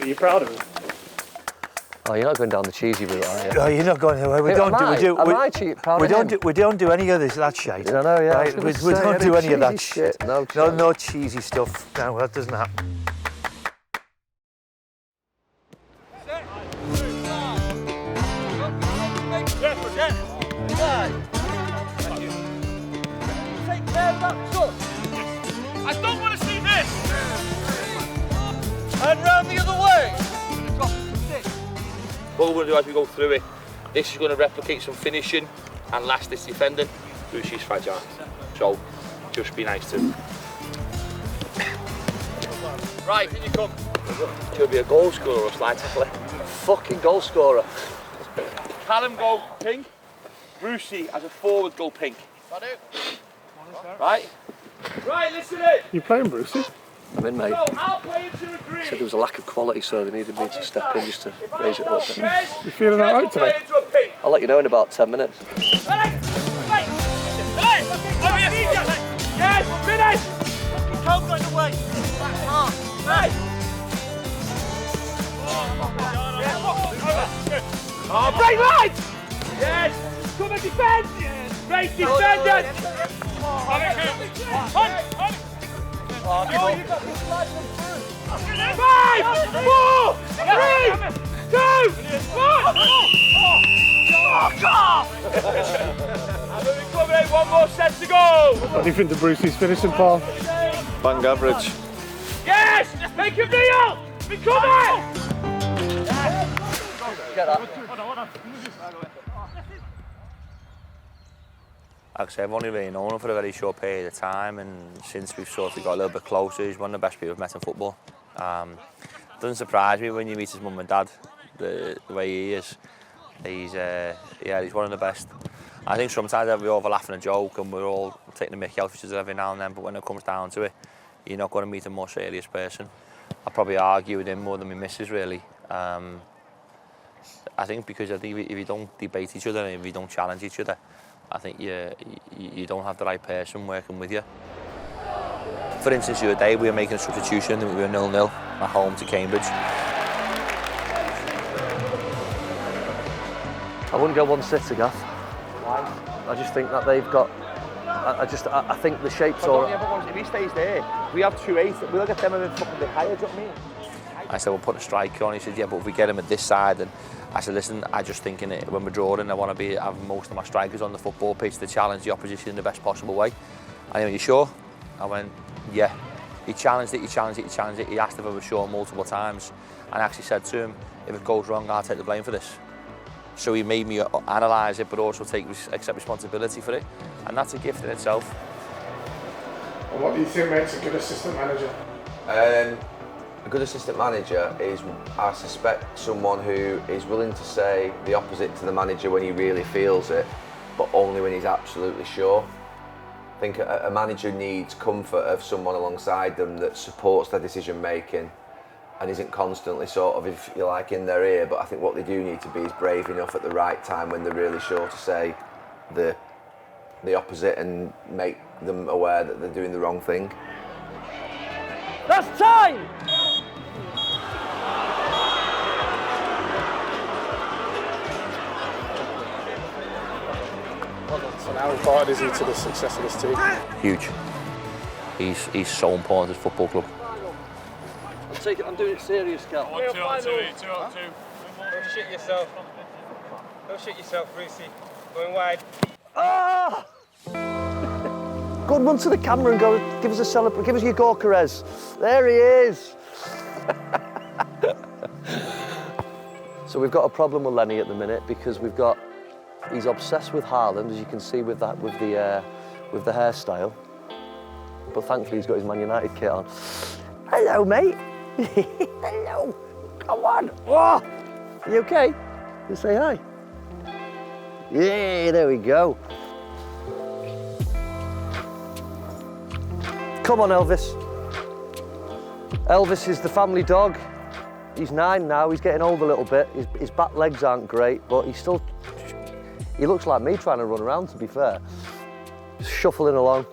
Are you proud of him? Oh, you're not going down the cheesy route, are you? No, you're not going anywhere. We don't do any of that shit. I know, yeah. Right? We don't do any of that shit. No cheesy stuff. No, that doesn't happen. Take care of that touch. I don't want to see this. And round the other way. What we're going to do as we go through it, this is going to replicate some finishing and last this defending. Brucey's fragile, so just be nice to him. Right, in you come. Should be a goal scorer or slide tackler. Fucking goal scorer. Callum go pink, Brucey as a forward go pink. Right? Right, listen in. You playing Brucey? I'm in, mate. So I'll play into a green. Said there was a lack of quality, so they needed me to step in just to raise it up. You feeling all right today? I'll let you know in about 10 minutes. Yes, finish! Come right away. Right! Oh, break light! Yes! Come and defend! Yes. Great defenders! Oh, you got this slide one through. 5, 4, 3, 2, 1! And we're recovering, one more set to go! What do you think the Brucey's finishing, Paul? Bang average. Yes! Make him kneel! Recover! Get that. Like I said, I've only really known him for a very short period of time, and since we've sort of got a little bit closer, he's one of the best people I've met in football. Doesn't surprise me when you meet his mum and dad, the way he is. He's one of the best. I think sometimes we all have a laugh and a joke, and we're all taking the mickey out of each other every now and then, but when it comes down to it, you're not going to meet a more serious person. I probably argue with him more than my missus, really. I think because if you don't debate each other and if you don't challenge each other, I think you don't have the right person working with you. For instance, the other day we were making a substitution and we were 0-0 at home to Cambridge. I wouldn't go one sitter, Gaff. Why? I just think that they've got. I think the shapes are. If he stays there, we have 2-8. We'll get them a fucking bit higher, do you know what I mean? I said, we'll put a striker on. He said, yeah, but if we get him at this side, and I said, listen, I just think when we're drawing, I want to have most of my strikers on the football pitch to challenge the opposition in the best possible way. And he went, you sure? I went, yeah. He challenged it. He asked if I was sure multiple times. And I actually said to him, if it goes wrong, I'll take the blame for this. So he made me analyse it, but also accept responsibility for it. And that's a gift in itself. And what do you think makes a good assistant manager? A good assistant manager is, I suspect, someone who is willing to say the opposite to the manager when he really feels it, but only when he's absolutely sure. I think a manager needs comfort of someone alongside them that supports their decision making and isn't constantly sort of, if you like, in their ear. But I think what they do need to be is brave enough at the right time when they're really sure to say the opposite and make them aware that they're doing the wrong thing. That's time! And how important is he to the success of this team? Huge. He's so important to the football club. I'm doing it serious, Cal. 1-2 on 2, 2 on 2. Don't shit yourself. Don't shit yourself, Brucey. Going wide. Ah! Go and run to the camera and go, give us a celebrate, give us your Gorkarez. There he is. So we've got a problem with Lenny at the minute because he's obsessed with Haaland, as you can see with the hairstyle. But thankfully he's got his Man United kit on. Hello, mate. Hello. Come on. Oh. Are you okay? You say hi. Yeah, there we go. Come on, Elvis. Elvis is the family dog. He's 9 now, he's getting old a little bit. His back legs aren't great, but he looks like me trying to run around, to be fair. Just shuffling along.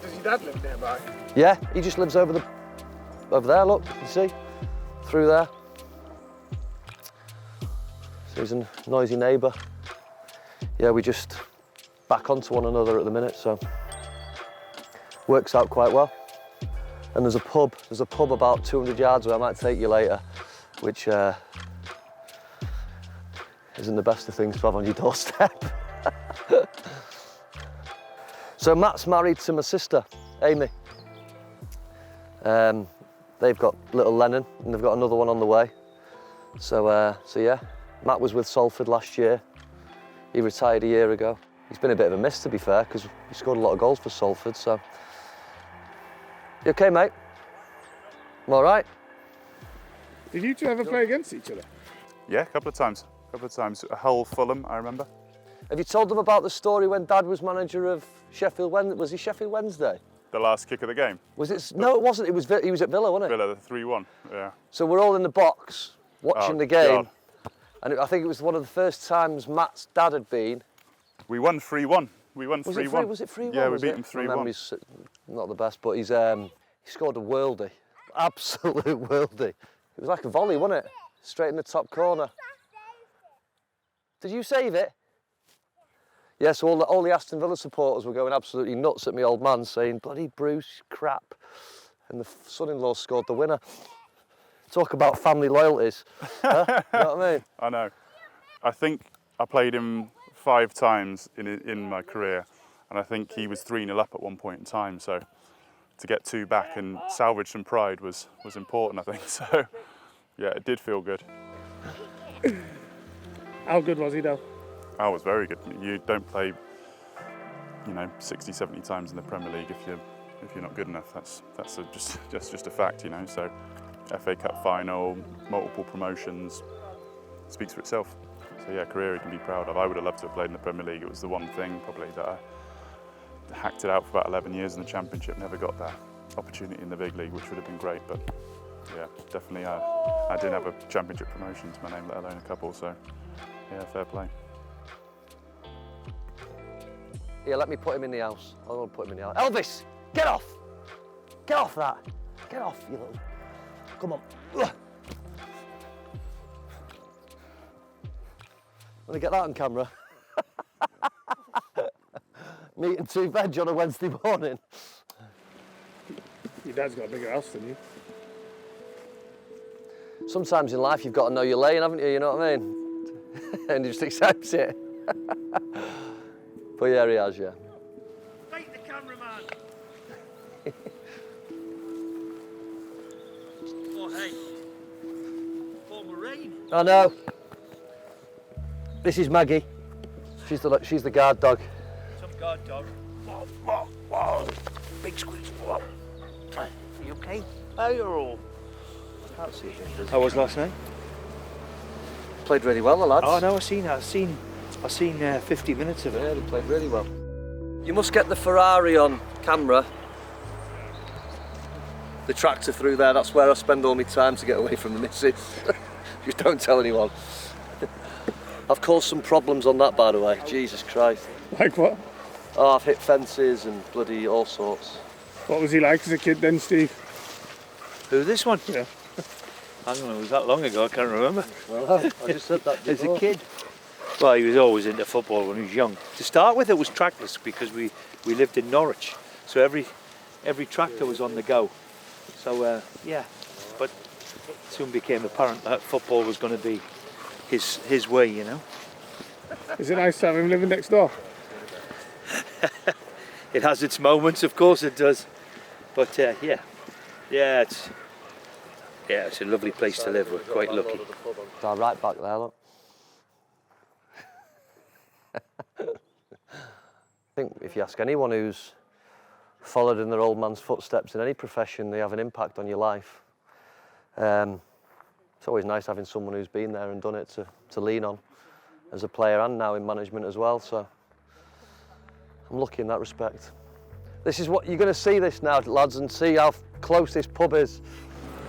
Does your dad live nearby? Yeah, he just lives over there, look, you see? Through there. He's a noisy neighbour. Yeah, we just back onto one another at the minute, so works out quite well. And there's a pub about 200 yards away. I might take you later, which isn't the best of things to have on your doorstep. So Matt's married to my sister, Amy. They've got little Lennon, and they've got another one on the way. So yeah, Matt was with Salford last year. He retired a year ago. He's been a bit of a miss, to be fair, because he scored a lot of goals for Salford, so. You okay, mate? I'm all right? Did you two ever play against each other? Yeah, a couple of times. Hull, Fulham, I remember. Have you told them about the story when Dad was manager of Sheffield Wednesday? Was he Sheffield Wednesday? The last kick of the game. Was it? No, it wasn't. He was at Villa, wasn't it? Villa, the 3-1, yeah. So we're all in the box watching the game. God. And I think it was one of the first times Matt's dad had been. We won 3-1. We won 3-1. Was it 3-1? Yeah, we beat them 3-1. My memory's not the best, but he scored a worldie. Absolute worldie. It was like a volley, wasn't it? Straight in the top corner. Did you save it? Yeah, so all the Aston Villa supporters were going absolutely nuts at me old man, saying, bloody Bruce, crap. And the son-in-law scored the winner. Talk about family loyalties. Huh? You know what I mean? I know. I think I played him 5 times in my career, and I think he was 3-0 up at one point in time, so to get 2 back and salvage some pride was important, I think. So, yeah, it did feel good. How good was he, though? I was very good. You don't play, 60, 70 times in the Premier League if you're not good enough. That's just a fact, So, FA Cup final, multiple promotions, speaks for itself. So yeah, career he can be proud of. I would have loved to have played in the Premier League. It was the one thing probably that I hacked it out for about 11 years in the Championship. Never got that opportunity in the big league, which would have been great. But yeah, definitely I didn't have a Championship promotion to my name, let alone a couple. So yeah, fair play. Yeah, let me put him in the house. I want to put him in the house. Elvis, get off! Get off that! Get off, you little... Come on. Ugh. Want to get that on camera? Meat and 2 veg on a Wednesday morning. Your dad's got a bigger house than you. Sometimes in life you've got to know your lane, haven't you? You know what I mean? And he just accepts it. But yeah, he has, yeah. Fight the cameraman. Oh, hey. Former rain. I know. This is Maggie. She's the guard dog. Some guard dog. Whoa. Big squeeze. Whoa. Are you okay? Oh, you're all. I can't see it. How was last night? Played really well, the lads. Oh no, I've seen 50 minutes of it. Yeah, they played really well. You must get the Ferrari on camera. The tractor through there, that's where I spend all my time to get away from the missus. Just don't tell anyone. I've caused some problems on that, by the way. Jesus Christ. Like what? Oh, I've hit fences and bloody all sorts. What was he like as a kid then, Steve? Who, this one? Yeah. I don't know, it was that long ago, I can't remember. Well, I just said that As before. a kid. Well, he was always into football when he was young. To start with, it was trackless because we lived in Norwich, so every tractor was on the go. So yeah, but it soon became apparent that football was going to be his way, you know. Is it nice to have him living next door? It has its moments, of course it does. But yeah, it's a lovely place to live. We're quite lucky. So right back there, look. I think if you ask anyone who's followed in their old man's footsteps in any profession, they have an impact on your life. It's always nice having someone who's been there and done it to lean on as a player and now in management as well. So I'm lucky in that respect. This is what you're going to see this now, lads, and see how close this pub is.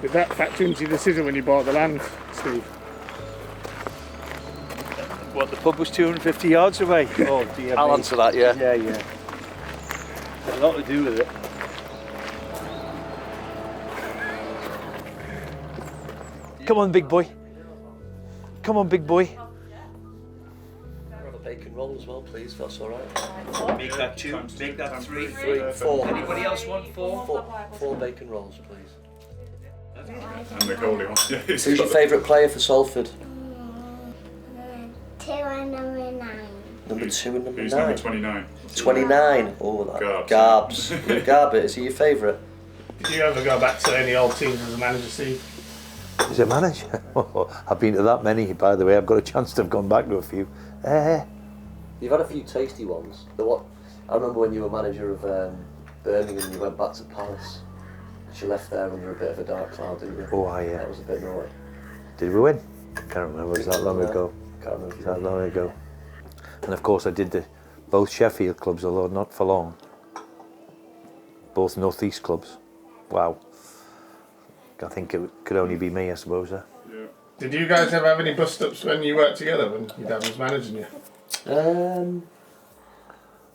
Did that factor into your decision when you bought the land, Steve? What, the pub was 250 yards away? Oh dear. I'll answer that, yeah. Yeah. Had a lot to do with it. Come on, big boy. Come on, big boy. roll as well, please, if that's all right. Make that 2, make that 3. 3, 4. Anybody else want 4? 4 bacon rolls, please. And the goalie one. Yeah, Who's your favourite player for Salford? 2 and number 9. Number 2 and number Who's 9. number 29? 29. Oh, that. Garbs. Garbs. Garbit, is he your favourite? Did you ever go back to any old teams as a manager, Steve? As a manager? I've been to that many, by the way. I've got a chance to have gone back to a few. You've had a few tasty ones. I remember when you were manager of Birmingham, you went back to Palace. You left there under a bit of a dark cloud, didn't you? Oh, yeah. That was a bit naughty. Did we win? Can't remember. It was that long ago. Can't remember. It was that long ago. And of course I did both Sheffield clubs, although not for long. Both North East clubs. Wow. I think it could only be me, I suppose. Yeah. Did you guys ever have any bust-ups when you worked together, when your dad was managing you?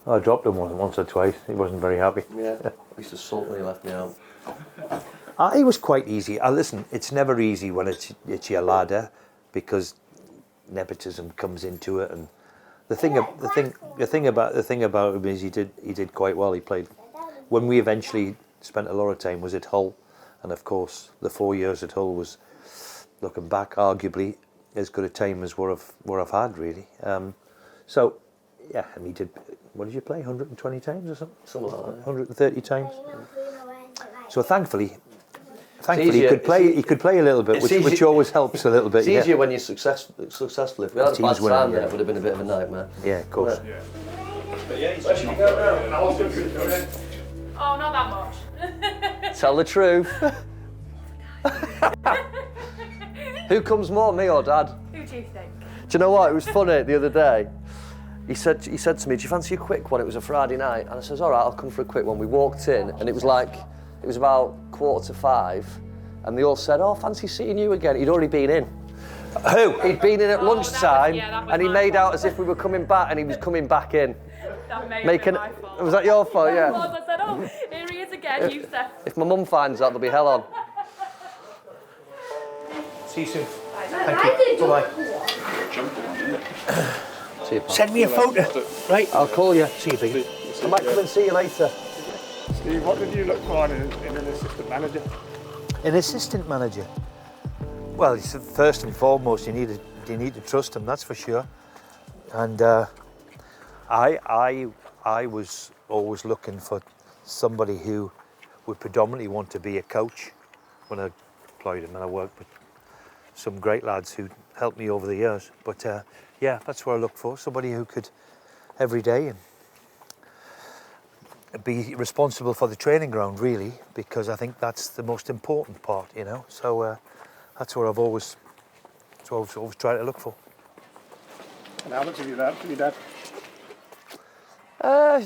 I dropped him once or twice. He wasn't very happy. Yeah. I used to salt when he left me out. It was quite easy. Listen, it's never easy when it's your ladder, because nepotism comes into it, and the thing about him is he did quite well. He played when we eventually spent a lot of time was at Hull, and of course the 4 years at Hull was, looking back, arguably as good a time as what I've had, really. So yeah, and he did. What did you play? 120 times or something? Something like that. 130 times. So thankfully easier, he could play a little bit, which always helps a little bit. It's easier when you're successful. If we had a bad time there, it would have been a bit of a nightmare. Yeah, of course. Yeah. But yeah, he's Oh, not that much. Tell the truth. Who comes more, me or Dad? Who do you think? Do you know what? It was funny the other day. He said to me, "Do you fancy a quick one?" It was a Friday night, and I says, "All right, I'll come for a quick one." We walked in, and it was about 4:45, and they all said, "Oh, fancy seeing you again." He'd already been in. Who? He'd been in at lunchtime, that was and he my made fault. out as if we were coming back, and he was coming back in. That may have been my fault. Was that your fault? Of Yeah. course, I said, oh, here he is again, you said. If my mum finds out, there'll be hell on. See you soon. Thank you. Bye-bye. See you, pal. Send me a photo. Right, I'll call you. see you, Biggie. I might come and see you later. Steve, what did you look for in an assistant manager? An assistant manager. Well, first and foremost, you need to trust him. That's for sure. And I was always looking for somebody who would predominantly want to be a coach when I employed him, and I worked with some great lads who helped me over the years. But yeah, that's what I look for, somebody who could every day and be responsible for the training ground, really, because I think that's the most important part, you know. So that's what I've always tried to look for. And how much have you learned from your dad? I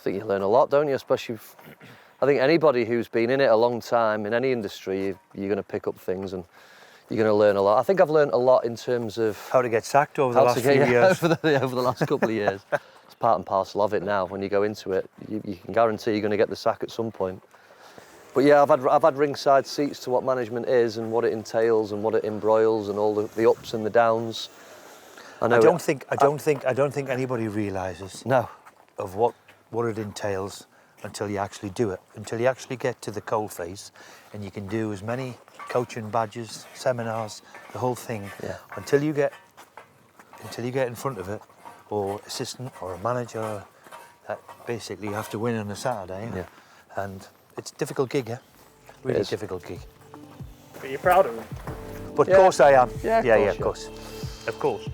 think you learn a lot, don't you? Especially, I think anybody who's been in it a long time in any industry, you're going to pick up things and you're going to learn a lot. I think I've learned a lot in terms of How to get sacked over the last few years. over the last couple of years. It's part and parcel of it now. When you go into it, you can guarantee you're going to get the sack at some point. But yeah, I've had ringside seats to what management is and what it entails and what it embroils and all the ups and the downs. I don't think anybody realises of what it entails until you actually do it. Until you actually get to the coalface, and you can do as many coaching badges, seminars, the whole thing. Yeah. Until you get in front of it, or assistant or a manager, that basically you have to win on a Saturday. Yeah. And it's a difficult gig, yeah. Really difficult gig. But you're proud of him? But of course I am. Yeah, of course. Of course.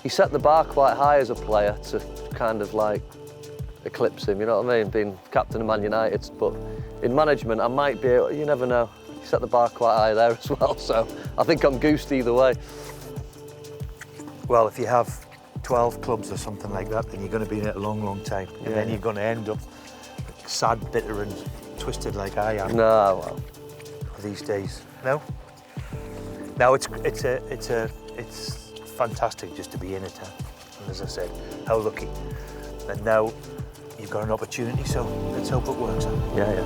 He set the bar quite high as a player to kind of like eclipse him, you know what I mean? Being captain of Man United, but in management I might be able, you never know. He set the bar quite high there as well, so I think I'm goosed either way. Well, if you have 12 clubs or something like that, then you're going to be in it a long, long time. And then you're going to end up sad, bitter and twisted like I am. No, well. These days. No? No, it's fantastic just to be in it. And as I said, how lucky. And now you've got an opportunity, so let's hope it works out. Yeah.